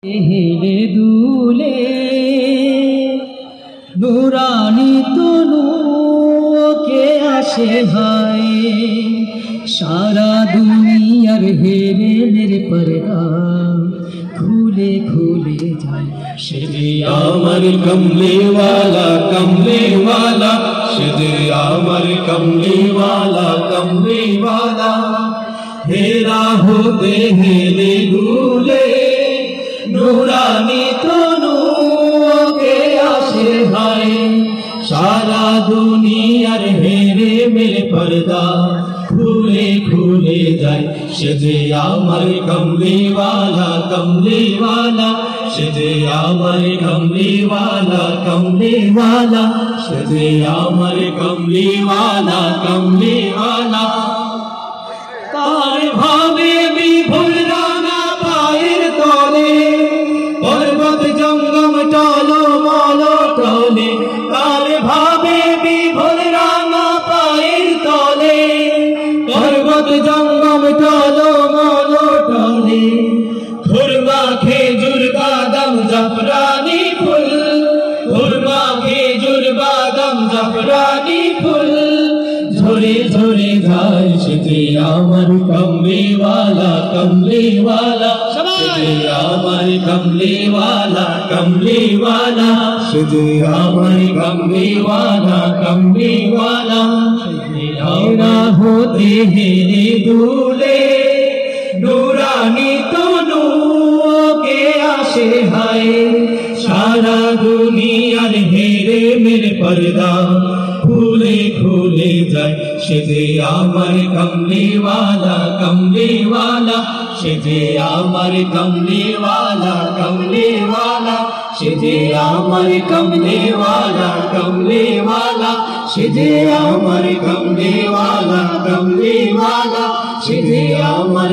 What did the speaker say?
হেলে দুলে নুরানি তনু কে আসে হায় সারা দুনিয়ার হেরে মেরে পর্দা খুলে খুলে যায় সে যে আমার কমলেওয়ালা কমলেওয়ালা সে যে আমার কমলেওয়ালা কমলেওয়ালা হেরা होते हेले दूले नूरानी तनु के आशे हाय सारा दुनियार हेरे मेरे पर्दा खुले खुले जाए সে যে আমার কমলেওয়ালা কমলেওয়ালা সে যে আমার কমলেওয়ালা কমলেওয়ালা সে যে আমার কমলেওয়ালা কমলেওয়ালা তার ভাবে বিভুল রাঙা পায়ের তলে পর্বত জঙ্গম টলো মলো টলে তার ভাবে বিভুল রাঙা পায়ের তলে পর্বত জঙ্গম টলো মলো টলে খুরমা খেজুর বাদাম জাফরানি ফুল খুরমা খেজুর বাদাম জাফরানি ফুল ঝরে ঝরে যায় সে যে আমার কমলেওয়ালা কমলেওয়ালা সে যে আমার কমলেওয়ালা কমলেওয়ালা সে যে আমার কমলেওয়ালা কমলেওয়ালা হেরা होते हेले दूले नूरानी तनु के आशे हाय सारा दुनियार हेरे मेरे पर्दा खुले खुले जाए সে যে আমার কমলেওয়ালা কমলেওয়ালা সে যে আমার কমলেওয়ালা কমলেওয়ালা সে যে আমার কমলেওয়ালা কমলেওয়ালা সে যে আমার কমলেওয়ালা কমলেওয়ালা সে যে আমার